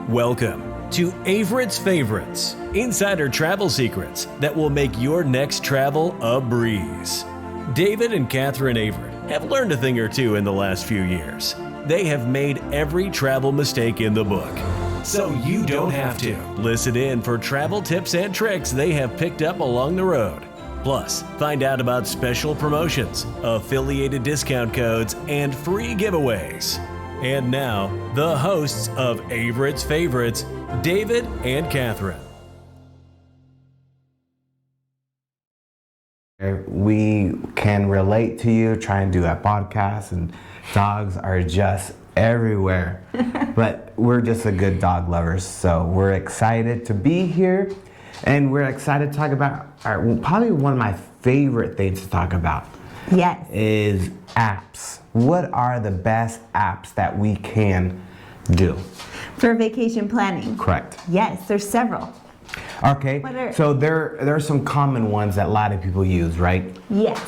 Welcome to Averett's Favorites, insider travel secrets that will make your next travel a breeze. David and Catherine Averett have learned a thing or two in the last few years. They have made every travel mistake in the book, so you don't have to. Listen in for travel tips and tricks they have picked up along the road. Plus, find out about special promotions, affiliated discount codes, and free giveaways. And now, the hosts of Averett's Favorites, David and Catherine. We can relate to you, try and do a podcast, and dogs are just everywhere. But we're just a good dog lovers, so we're excited to be here, and we're excited to talk about probably one of my favorite things to talk about. Yes. Is apps. What are the best apps that we can do? For vacation planning. Correct. Yes, there's several. Okay, so there are some common ones that a lot of people use, right? Yes.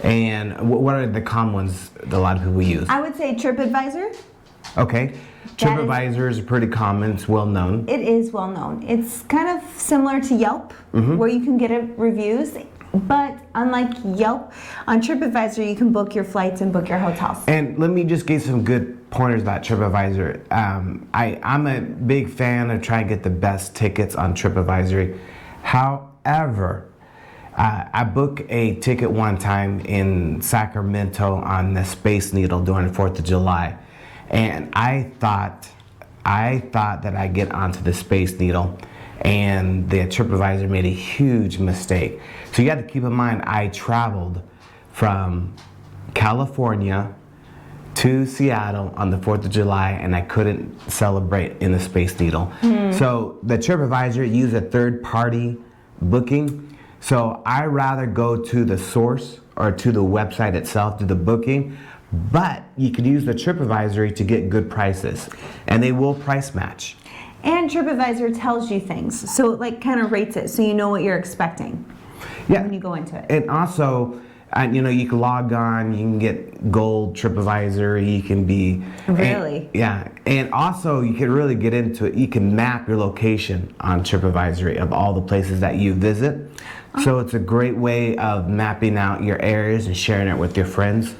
And what are the common ones that a lot of people use? I would say TripAdvisor. Okay, TripAdvisor is pretty common, it's well known. It is well known. It's kind of similar to Yelp, where you can get reviews. But unlike Yelp, on TripAdvisor you can book your flights and book your hotels. And let me just give some good pointers about TripAdvisor. I'm a big fan of trying to get the best tickets on TripAdvisor. However, I booked a ticket one time in Sacramento on the Space Needle during the 4th of July. And I thought that I'd get onto the Space Needle, and the TripAdvisor made a huge mistake. So you have to keep in mind, I traveled from California to Seattle on the 4th of July, and I couldn't celebrate in the Space Needle. So the TripAdvisor used a third-party booking. So I rather go to the source or to the website itself, to the booking, but you could use the TripAdvisor to get good prices, and they will price match. And TripAdvisor tells you things, so it like kind of rates it, so you know what you're expecting when you go into it. And also, you can log on, you can get gold TripAdvisor, you can be... Really? And also you can really get into it. You can map your location on TripAdvisor of all the places that you visit. So it's a great way of mapping out your areas and sharing it with your friends.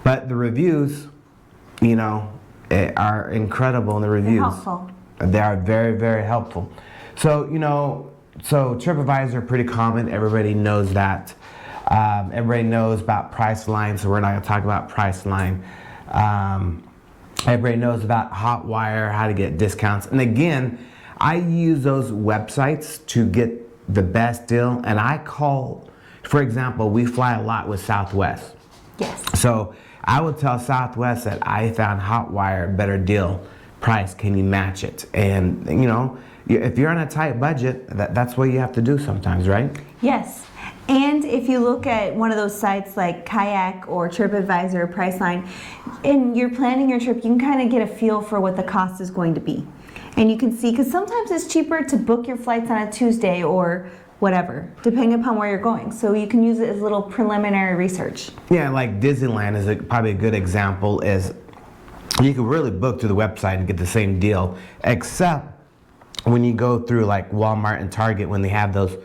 But the reviews, are incredible in the reviews. They're helpful. They are very, very helpful. So, so TripAdvisor pretty common. Everybody knows that. Everybody knows about Priceline, so we're not going to talk about Priceline. Everybody knows about Hotwire, how to get discounts. And again, I use those websites to get the best deal. And I call, for example, we fly a lot with Southwest. Yes. So I would tell Southwest that I found Hotwire a better deal. Price, can you match it? And if you're on a tight budget, that's what you have to do sometimes, right? Yes. And if you look at one of those sites like Kayak or TripAdvisor or Priceline, and you're planning your trip, you can kind of get a feel for what the cost is going to be. And you can see, because sometimes it's cheaper to book your flights on a Tuesday or whatever, depending upon where you're going. So you can use it as a little preliminary research. Yeah, like Disneyland is probably a good example. Is you can really book through the website and get the same deal, except when you go through like Walmart and Target, when they have those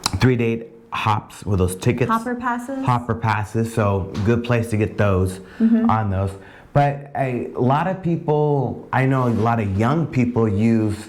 3-day hops with those tickets. Hopper passes? Hopper passes, so good place to get those on those. But a lot of people, I know a lot of young people use,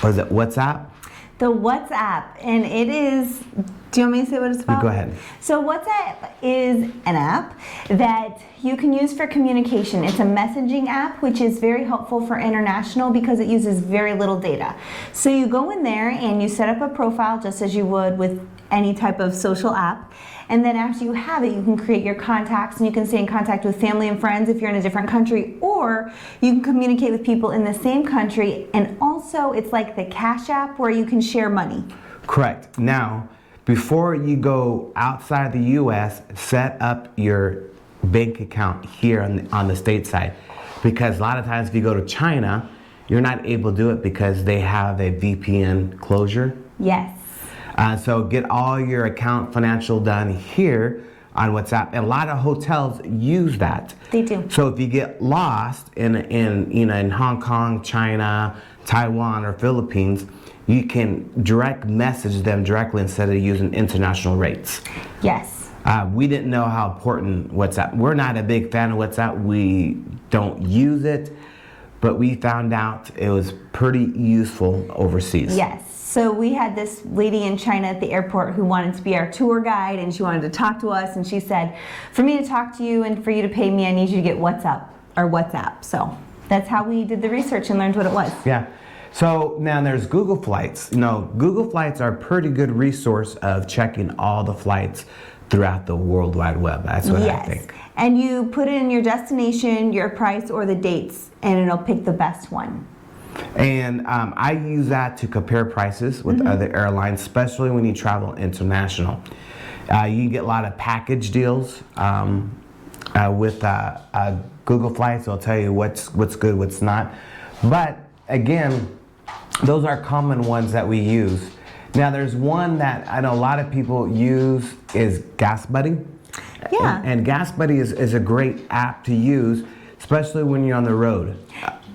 WhatsApp? The WhatsApp, and it is, do you want me to say what it's about? Go ahead. So WhatsApp is an app that you can use for communication. It's a messaging app, which is very helpful for international because it uses very little data. So you go in there and you set up a profile just as you would with any type of social app. And then after you have it, you can create your contacts and you can stay in contact with family and friends if you're in a different country, or you can communicate with people in the same country. And also it's like the Cash App where you can share money. Correct. Now, before you go outside the US, set up your bank account here on the state side. Because a lot of times if you go to China, you're not able to do it because they have a VPN closure. Yes. So get all your account financial done here on WhatsApp, and a lot of hotels use that. They do. So if you get lost in Hong Kong, China, Taiwan, or Philippines, you can direct message them directly instead of using international rates. Yes. We didn't know how important WhatsApp. We're not a big fan of WhatsApp. We don't use it, but we found out it was pretty useful overseas. Yes. So we had this lady in China at the airport who wanted to be our tour guide, and she wanted to talk to us, and she said, for me to talk to you and for you to pay me, I need you to get WhatsApp. So that's how we did the research and learned what it was. Yeah. So now there's Google Flights. Google Flights are a pretty good resource of checking all the flights throughout the World Wide Web. That's what I think. And you put in your destination, your price, or the dates, and it'll pick the best one. And I use that to compare prices with other airlines, especially when you travel international. You can get a lot of package deals with Google Flights. It'll tell you what's good, what's not. But again, those are common ones that we use. Now there's one that I know a lot of people use is GasBuddy. Yeah. And GasBuddy is a great app to use, especially when you're on the road.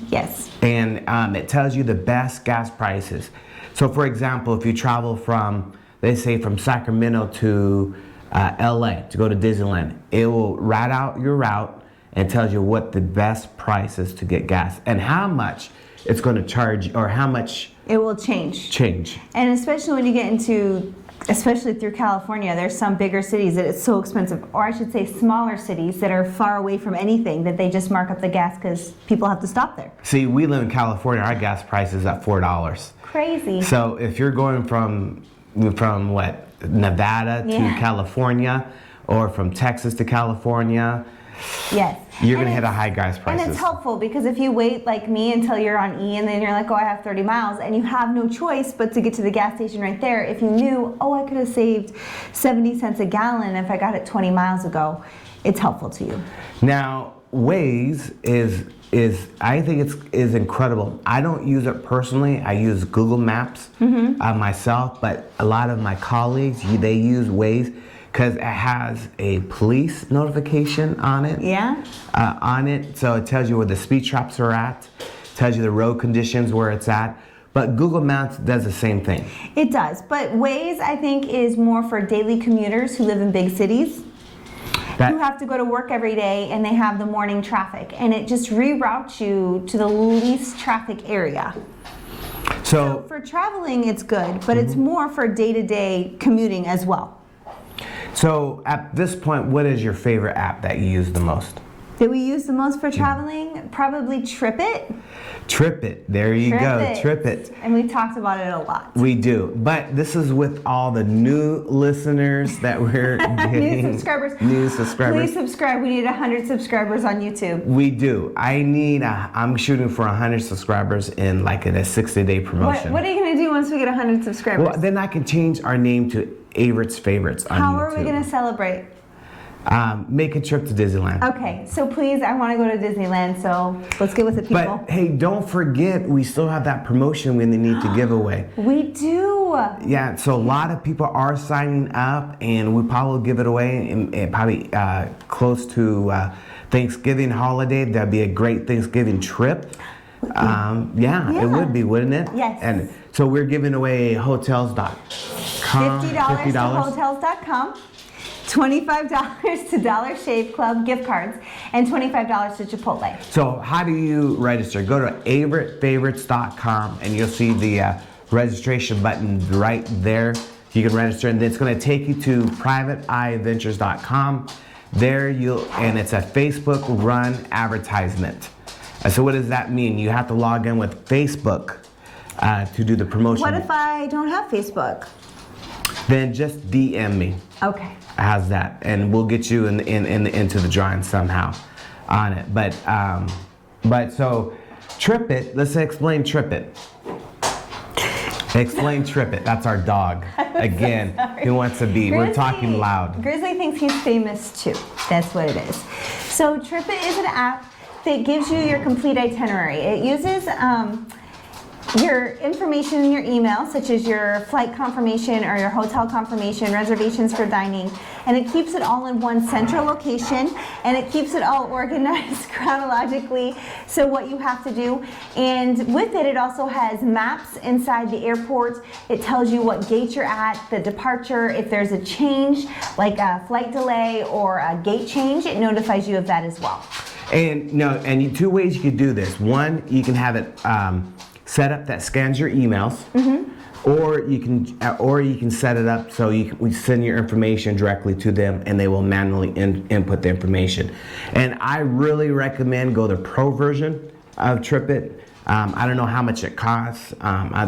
Yes. And it tells you the best gas prices. So for example, if you travel from, let's say from Sacramento to LA to go to Disneyland, it will write out your route and tells you what the best price is to get gas and how much it's going to charge or how much it will change. And especially when you get into, especially through California, there's some bigger cities that it's so expensive, or I should say smaller cities that are far away from anything that they just mark up the gas because people have to stop there. See, we live in California, our gas price is at $4. Crazy. So if you're going from what, Nevada to California, or from Texas to California, yes, you're going to hit a high gas prices. And it's helpful because if you wait like me until you're on E and then you're like, oh, I have 30 miles, and you have no choice but to get to the gas station right there, if you knew, oh, I could have saved 70 cents a gallon if I got it 20 miles ago, it's helpful to you. Now, Waze is I think is incredible. I don't use it personally. I use Google Maps myself, but a lot of my colleagues, they use Waze because it has a police notification on it. Yeah. On it, so it tells you where the speed traps are at, tells you the road conditions where it's at. But Google Maps does the same thing. It does, but Waze I think is more for daily commuters who live in big cities. Who have to go to work every day and they have the morning traffic, and it just reroutes you to the least traffic area. So for traveling it's good, but it's more for day-to-day commuting as well. So at this point, what is your favorite app that you use the most? That we use the most for traveling? Probably TripIt. TripIt, there you go, TripIt. And we talked about it a lot. We do, but this is with all the new listeners that we're getting. New subscribers. New subscribers. Please subscribe, we need 100 subscribers on YouTube. We do. I'm shooting for 100 subscribers in like in a 60-day promotion. What are you gonna do once we get 100 subscribers? Well, then I can change our name to Averett's Favorites on YouTube. How are we gonna celebrate? Make a trip to Disneyland. Okay, so please, I want to go to Disneyland, so let's get with it, people. But hey, don't forget, we still have that promotion we need to give away. We do. Yeah, so a lot of people are signing up, and we probably will give it away in probably close to Thanksgiving holiday. That'd be a great Thanksgiving trip. Yeah, it would be, wouldn't it? Yes. And so we're giving away hotels.com. $50 to hotels.com. $25 to Dollar Shave Club gift cards, and $25 to Chipotle. So how do you register? Go to AverettFavorites.com and you'll see the registration button right there. You can register, and it's going to take you to PrivateEyeVentures.com. There and it's a Facebook run advertisement. So what does that mean? You have to log in with Facebook to do the promotion. What if I don't have Facebook? Then just DM me. Okay. How's that? And we'll get you into the drawing somehow on it. But so TripIt, let's explain TripIt. Explain TripIt. That's our dog. Again, who wants to be? We're talking loud. Grizzly thinks he's famous too. That's what it is. So TripIt is an app that gives you your complete itinerary. It uses your information in your email, such as your flight confirmation or your hotel confirmation, reservations for dining, and it keeps it all in one central location, and it keeps it all organized chronologically, so what you have to do. And with it, it also has maps inside the airport. It tells you what gate you're at, the departure, if there's a change, like a flight delay or a gate change, it notifies you of that as well. And two ways you could do this. One, you can have it set up that scans your emails, or you can set it up so we send your information directly to them, and they will manually input the information. And I really recommend go the pro version of TripIt. I don't know how much it costs.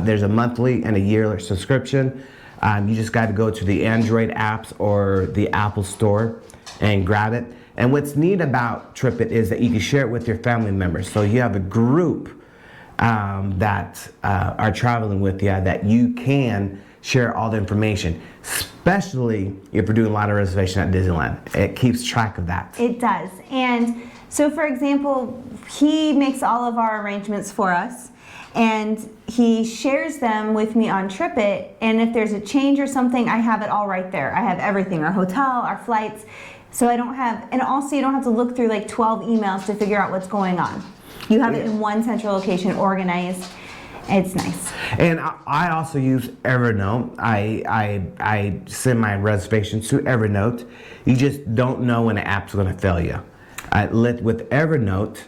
There's a monthly and a yearly subscription. You just got to go to the Android apps or the Apple Store and grab it. And what's neat about TripIt is that you can share it with your family members. So you have a group that are traveling with you that you can share all the information, especially if you're doing a lot of reservation at Disneyland. It keeps track of that. It does. And so, for example, he makes all of our arrangements for us, and he shares them with me on TripIt, and if there's a change or something, I have it all right there. I have everything, our hotel, our flights, so I don't have, and also you don't have to look through like 12 emails to figure out what's going on. You have it in one central location, organized. It's nice. And I also use Evernote. I send my reservations to Evernote. You just don't know when the app's going to fail you. With Evernote,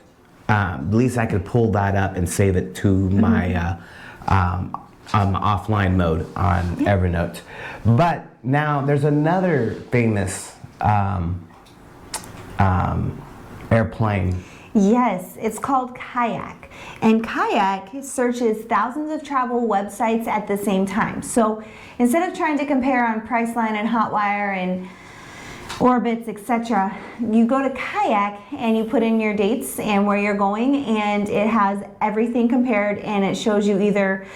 at least I could pull that up and save it to my offline mode on Evernote. But now there's another famous airplane. Yes, it's called Kayak. And Kayak searches thousands of travel websites at the same time. So instead of trying to compare on Priceline and Hotwire and Orbitz, etc., you go to Kayak and you put in your dates and where you're going, and it has everything compared, and it shows you either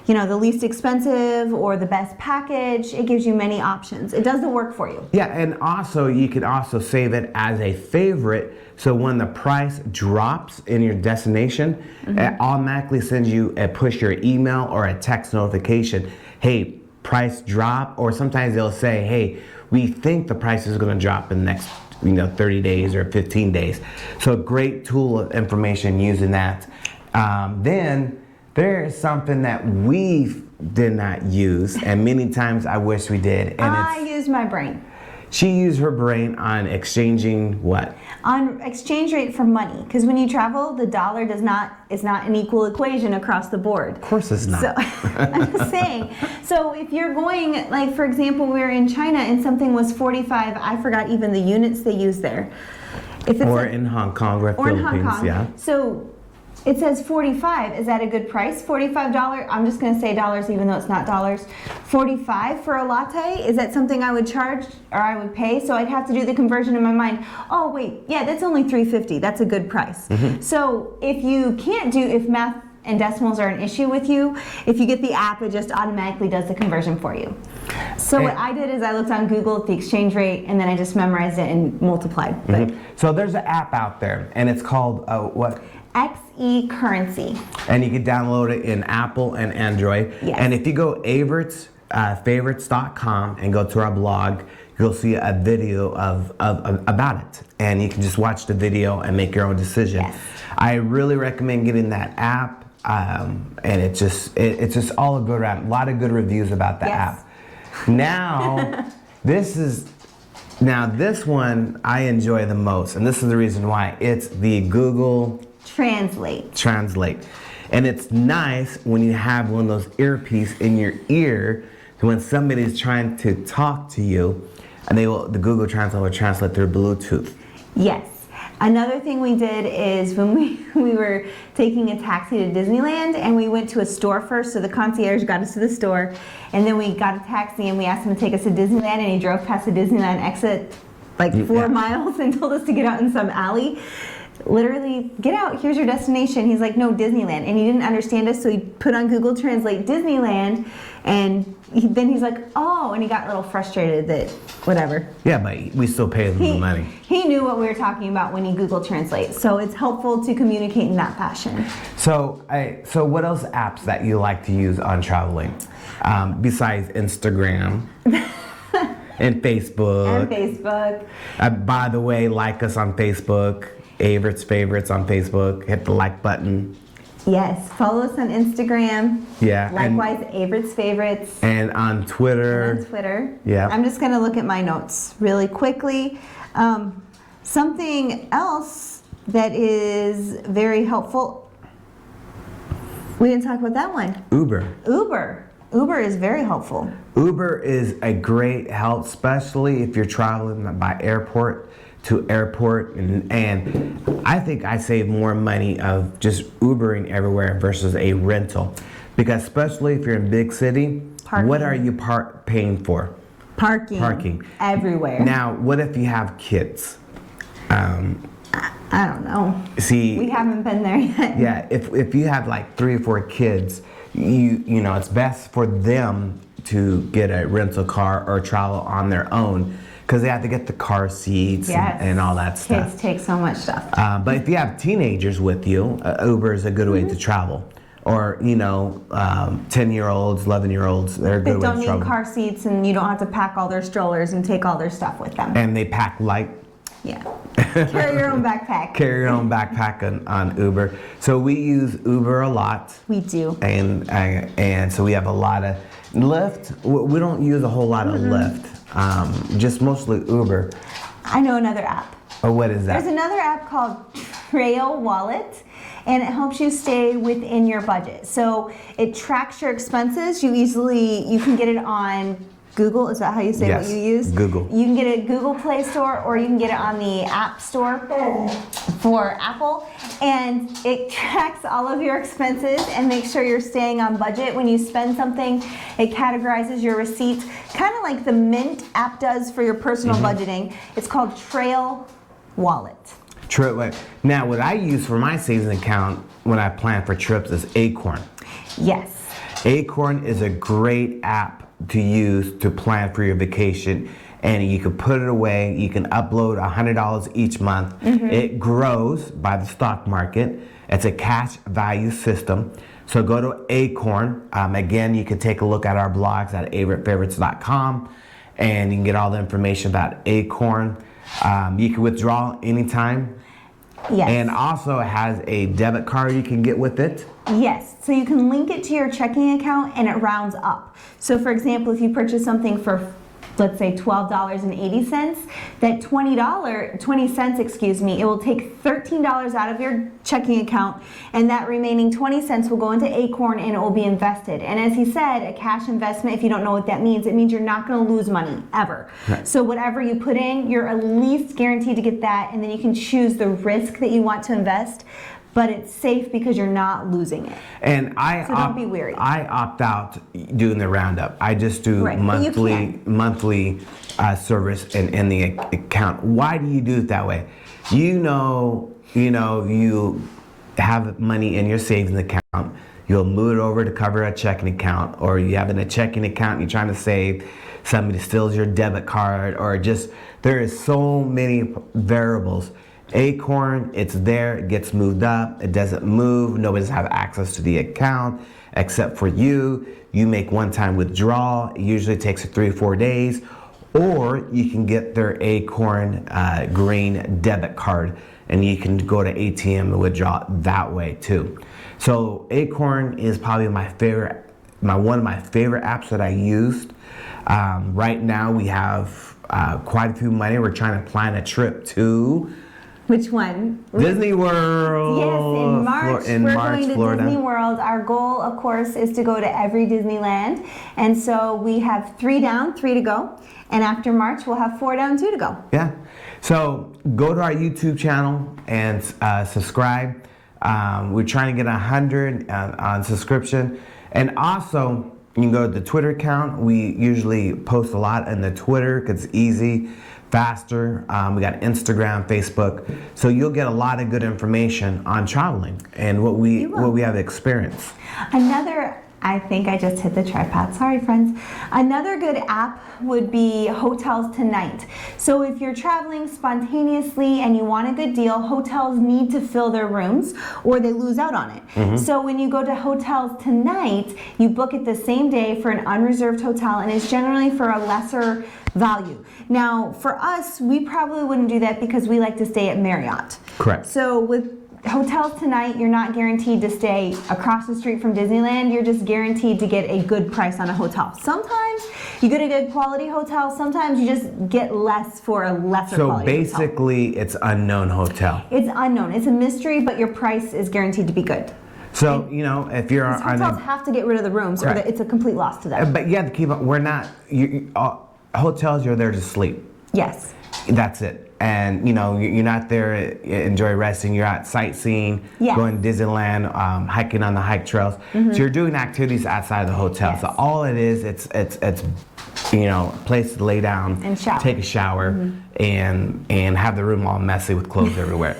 the least expensive or the best package. It gives you many options. It does the work for you. Yeah, and also you can also save it as a favorite, so when the price drops in your destination, it automatically sends you a push your email or a text notification, hey, price drop, or sometimes they'll say, hey, we think the price is going to drop in the next 30 days or 15 days. So a great tool of information using that. Then there is something that we did not use, and many times I wish we did. And I used my brain. She used her brain on exchanging what? On exchange rate for money, because when you travel, the dollar is not an equal equation across the board. Of course it's not. So, I'm just saying. So if you're going, like for example, we were in China and something was 45, I forgot even the units they use there. If it's in Hong Kong or Philippines, in Hong Kong. Yeah. So it says 45. Is that a good price? $45? I'm just going to say dollars even though it's not dollars. 45 for a latte? Is that something I would charge or I would pay? So I'd have to do the conversion in my mind. Oh wait, yeah, that's only $3.50. That's a good price. So if you can't if math and decimals are an issue with you, if you get the app, it just automatically does the conversion for you. So what I did is I looked on Google at the exchange rate, and then I just memorized it and multiplied. So there's an app out there, and it's called what? XE Currency. And you can download it in Apple and Android. Yes. And if you go favorites.com and go to our blog, you'll see a video about it. And you can just watch the video and make your own decision. Yes. I really recommend getting that app. And it's just all a good app. A lot of good reviews about the app. Now, this one I enjoy the most, and this is the reason why. It's the Google Translate. And it's nice when you have one of those earpiece in your ear, when somebody's trying to talk to you, and the Google Translate will translate through Bluetooth. Yes. Another thing we did is when we were taking a taxi to Disneyland, and we went to a store first, so the concierge got us to the store, and then we got a taxi and we asked him to take us to Disneyland, and he drove past the Disneyland exit like 4 miles and told us to get out in some alley. literally, get out, here's your destination. He's like, no, Disneyland. And he didn't understand us, so he put on Google Translate Disneyland, and then he's like, oh, and he got a little frustrated that, whatever. Yeah, but we still pay them the money. He knew what we were talking about when he Google Translate. So it's helpful to communicate in that fashion. So what else apps that you like to use on traveling, besides Instagram and Facebook? And Facebook. By the way, like us on Facebook, Averett's Favorites on Facebook. Hit the like button. Yes, follow us on Instagram. Yeah. Likewise, Averett's Favorites. And on Twitter. And on Twitter. Yeah. I'm just going to look at my notes really quickly. Something else that is very helpful. We didn't talk about that one. Uber. Uber is very helpful. Uber is a great help, especially if you're traveling by airport to airport, and I think I save more money of just Ubering everywhere versus a rental, because especially if you're in big city, Parking. What are you paying for? Parking. Everywhere. Now, what if you have kids? I don't know. See, We haven't been there yet. yeah, if you have like 3 or 4 kids, you know it's best for them to get a rental car or travel on their own, because they have to get the car seats and all that stuff. Kids take so much stuff. But if you have teenagers with you, Uber is a good way to travel. Or 10-year-olds, 11-year-olds, they're a good They way to don't travel. need car seats, and you don't have to pack all their strollers and take all their stuff with them. And they pack light. Yeah. Carry your own backpack. Carry your own backpack on Uber. So we use Uber a lot. We do. And so we have a lot of Lyft. We don't use a whole lot of Lyft. Just mostly Uber. I know another app. Oh, what is that? There's another app called Trail Wallet, and it helps you stay within your budget. So it tracks your expenses. You can get it on Google. Is that how you say Yes, what you use? Google. You can get it at Google Play Store, or you can get it on the App Store for Apple, and it tracks all of your expenses and makes sure you're staying on budget. When you spend something, it categorizes your receipts, kind of like the Mint app does for your personal budgeting. It's called Trail Wallet. Now, what I use for my savings account when I plan for trips is Acorn. Yes. Acorn is a great app to use to plan for your vacation, and you can put it away. You can upload $100 each month. It grows by the stock market. It's a cash value system. So go to Acorn. Again, you can take a look at our blogs at averettfavorites.com, and you can get all the information about Acorn. You can withdraw anytime. Yes. And also it has a debit card you can get with it. Yes, so you can link it to your checking account and it rounds up. So for example, if you purchase something for, let's say $12.80, that $20 cents, it will take $13 out of your checking account, and that remaining 20 cents will go into Acorn and it will be invested. And as he said, a cash investment, if you don't know what that means, it means you're not going to lose money ever. Right. So whatever you put in, you're at least guaranteed to get that, and then you can choose the risk that you want to invest. But it's safe because you're not losing it. And So don't be weary. I opt out doing the roundup. I just do Right, but you monthly service in the account. Why do you do it that way? You have money in your savings account. You'll move it over to cover a checking account, or you have in a checking account you're trying to save. Somebody steals your debit card, or just there is so many variables. Acorn, it's there, it gets moved up, it doesn't move, nobody does have access to the account except for you. You make one-time withdrawal, it usually takes 3 or 4 days, or you can get their Acorn green debit card, and you can go to ATM and withdraw that way too. So Acorn is probably one of my favorite apps that I used. Right now we have quite a few money. We're trying to plan a trip to Which one? Disney World. Yes, in March. We're going to Florida. Disney World. Our goal, of course, is to go to every Disneyland. And so we have 3 down, 3 to go. And after March, we'll have 4 down, 2 to go. Yeah. So go to our YouTube channel and subscribe. We're trying to get 100 on subscription. And also, You can go to the Twitter account. We usually post a lot in the Twitter because it's easy, faster. We got Instagram, Facebook. So you'll get a lot of good information on traveling and what we have experienced. I think I just hit the tripod. Sorry, friends. Another good app would be Hotels Tonight. So if you're traveling spontaneously and you want a good deal, hotels need to fill their rooms or they lose out on it. So when you go to Hotels Tonight, you book it the same day for an unreserved hotel, and it's generally for a lesser value. Now, for us, we probably wouldn't do that because we like to stay at Marriott. Correct. So with Hotels Tonight, you're not guaranteed to stay across the street from Disneyland. You're just guaranteed to get a good price on a hotel. Sometimes you get a good quality hotel. Sometimes you just get less for a lesser quality hotel. So basically, it's unknown hotel. It's unknown. It's a mystery, but your price is guaranteed to be good. So, if you're on Hotels have to get rid of the rooms, or it's a complete loss to them. But you have to keep up. We're not, hotels, you're there to sleep. Yes. That's it. And you're not there to enjoy resting. You're out sightseeing, going to Disneyland, hiking on the hike trails. So you're doing activities outside of the hotel. So all it is, it's a place to lay down, and shower. take a shower, and have the room all messy with clothes everywhere.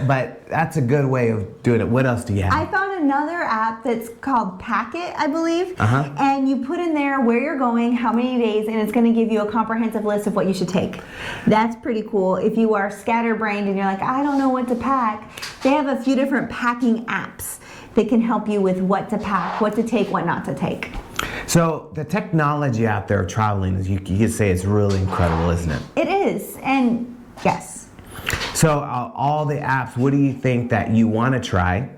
But that's a good way of doing it. What else do you have? I found another app that's called Packet, I believe. And you put in there where you're going, how many days, and it's going to give you a comprehensive list of what you should take. That's pretty cool. If you are scatterbrained and you're like, I don't know what to pack, they have a few different packing apps that can help you with what to pack, what to take, what not to take. So the technology out there of traveling, you could say it's really incredible, isn't it? It is, and yes. So all the apps, what do you think that you want to try?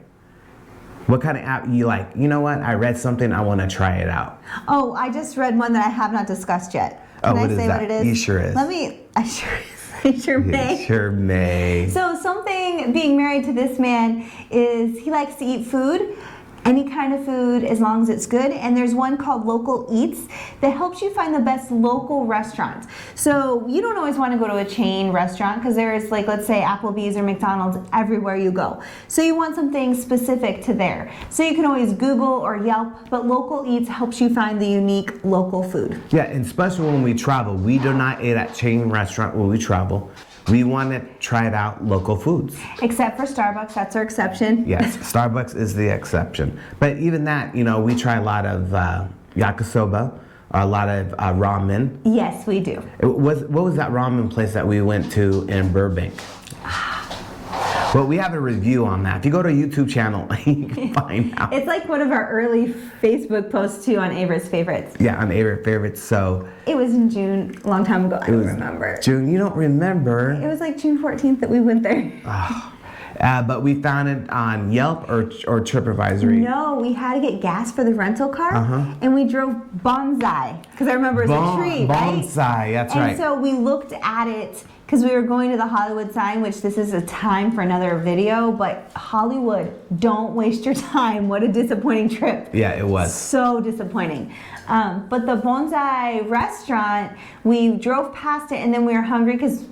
What kind of app you like? You know what? I read something, I want to try it out. Oh, I just read one that I have not discussed yet. Can I say what it is? You sure is. I sure may. You sure may. So something being married to this man is he likes to eat food. Any kind of food as long as it's good, and there's one called Local Eats that helps you find the best local restaurants. So you don't always want to go to a chain restaurant because there is, like, let's say Applebee's or McDonald's everywhere you go. So you want something specific to there. So you can always Google or Yelp, but Local Eats helps you find the unique local food. Yeah, and especially when we travel, we do not eat at chain restaurant when we travel. We want to try it out local foods. Except for Starbucks, that's our exception. Yes, Starbucks is the exception. But even that, we try a lot of yakisoba, a lot of ramen. Yes, we do. What was that ramen place that we went to in Burbank? Well, we have a review on that. If you go to a YouTube channel, you can find out. It's like one of our early Facebook posts too on Averett's Favorites. Yeah, on Averett's Favorites. So it was in June, a long time ago. I don't remember. June, you don't remember? It was like June 14th that we went there. But we found it on Yelp or TripAdvisor. No, we had to get gas for the rental car, and we drove Bonsai because I remember it was a tree, right? Bonsai, that's right. And so we looked at it because we were going to the Hollywood sign, which this is a time for another video, but Hollywood, don't waste your time. What a disappointing trip. Yeah, it was. So disappointing. But the Bonsai restaurant, we drove past it and then we were hungry because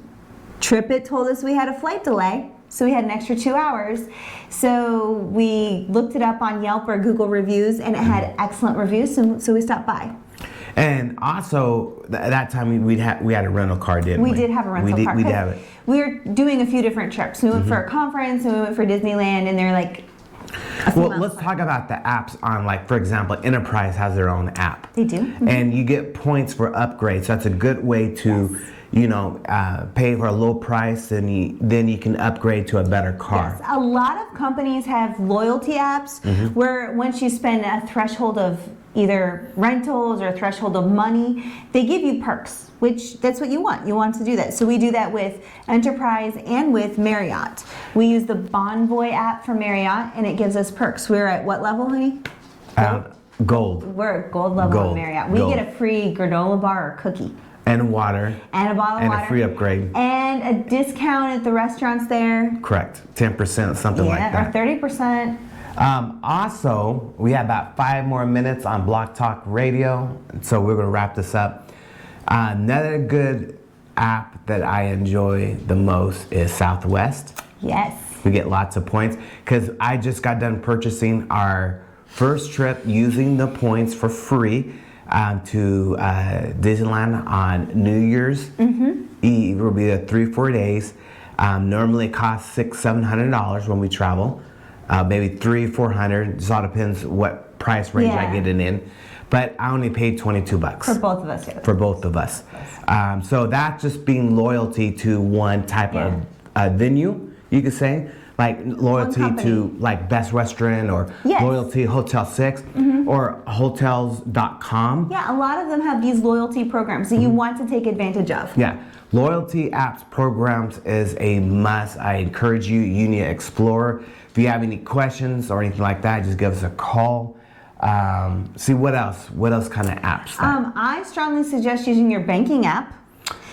TripIt told us we had a flight delay. So we had an extra 2 hours. So we looked it up on Yelp or Google reviews and it had excellent reviews, so we stopped by. And also, that time we had a rental car, didn't we? We did have a rental car. We did have it. We were doing a few different trips. We went for a conference and we went for Disneyland, and they're like, well, let's talk about the apps on, like, for example, Enterprise has their own app. They do. And you get points for upgrades. So that's a good way to, pay for a low price, and then you can upgrade to a better car. Yes. A lot of companies have loyalty apps where once you spend a threshold of either rentals or a threshold of money, they give you perks, which that's what you want. You want to do that. So we do that with Enterprise and with Marriott. We use the Bonvoy app for Marriott, and it gives us perks. We're at what level, honey? Gold. We're at gold level at Marriott. We get a free granola bar or cookie. And water. And a bottle of water. And a free upgrade. And a discount at the restaurants there. Correct. 10%, something like that. Or 30%. Also, we have about 5 more minutes on Block Talk Radio, so we're going to wrap this up. Another good app that I enjoy the most is Southwest. Yes. We get lots of points because I just got done purchasing our first trip using the points for free to Disneyland on New Year's Eve. It will be 3-4 days. Normally it costs $600-700 when we travel. Maybe $300-400. Just all depends what price range I get it in. But I only paid $22 For both of us. Yeah. for both of us. So that's just being loyalty to one type of venue, you could say. Like loyalty to like Best Restaurant or loyalty Hotel 6 or hotels.com. Yeah, a lot of them have these loyalty programs that you want to take advantage of. Yeah, loyalty apps programs is a must. I encourage you, you need to explore. If you have any questions or anything like that, just give us a call. See what else kind of apps? I strongly suggest using your banking app.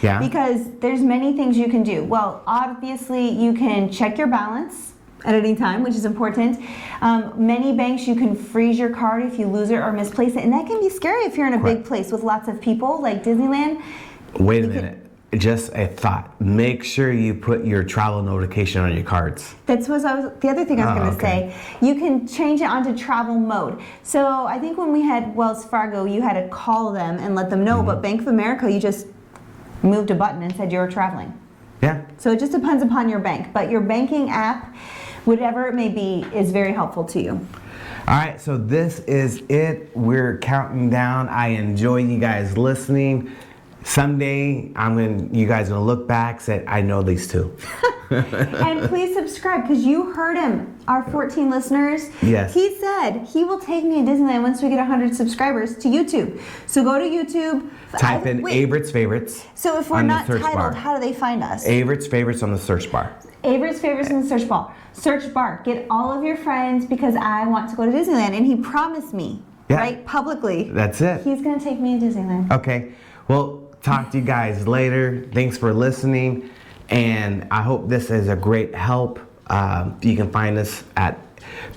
Yeah. Because there's many things you can do. Well, obviously you can check your balance at any time, which is important. Many banks, you can freeze your card if you lose it or misplace it, and that can be scary if you're in a big place with lots of people like Disneyland. Wait a minute. Just a thought. Make sure you put your travel notification on your cards. That's what the other thing I was going to say. You can change it onto travel mode. So I think when we had Wells Fargo, you had to call them and let them know, but Bank of America, you just moved a button and said you were traveling. Yeah. So it just depends upon your bank, but your banking app, whatever it may be, is very helpful to you. All right, so this is it. We're counting down. I enjoy you guys listening. Someday, you guys are gonna look back, say, I know these two. And please subscribe, because you heard him, our 14 listeners. Yes. He said he will take me to Disneyland once we get 100 subscribers to YouTube. So go to YouTube. Type in Averett's Favorites. So if we're not titled, how do they find us? Averett's Favorites on the search bar. Averett's Favorites in the search bar. Search bar. Get all of your friends, because I want to go to Disneyland. And he promised me, right, publicly. That's it. He's going to take me to Disneyland. Okay. Well, talk to you guys later. Thanks for listening. And I hope this is a great help. You can find us at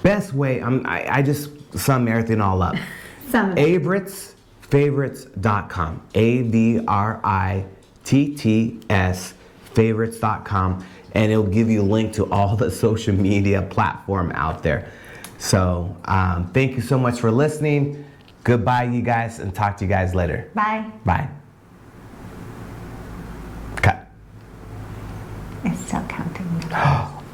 best way. I just sum everything all up. AverettsFavorites.com. AVRITTS favorites.com. And it'll give you a link to all the social media platform out there. So thank you so much for listening. Goodbye, you guys, and talk to you guys later. Bye. Bye. Cut. It's still counting.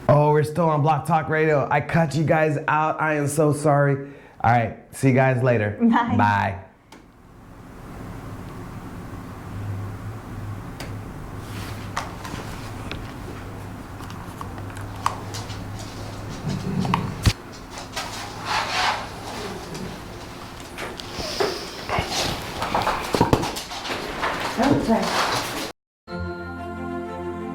Oh, we're still on Block Talk Radio. I cut you guys out. I am so sorry. All right. See you guys later. Bye. Bye.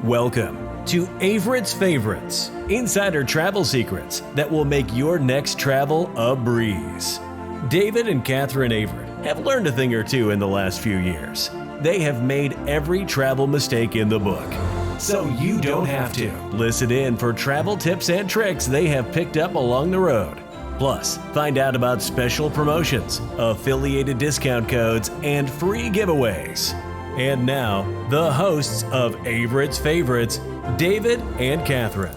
Welcome to Averett's Favorites, insider travel secrets that will make your next travel a breeze. David and Catherine Averett have learned a thing or two in the last few years. They have made every travel mistake in the book, so you don't have to. Listen in for travel tips and tricks they have picked up along the road. Plus, find out about special promotions, affiliated discount codes, and free giveaways. And now, the hosts of Averett's Favorites, David and Catherine.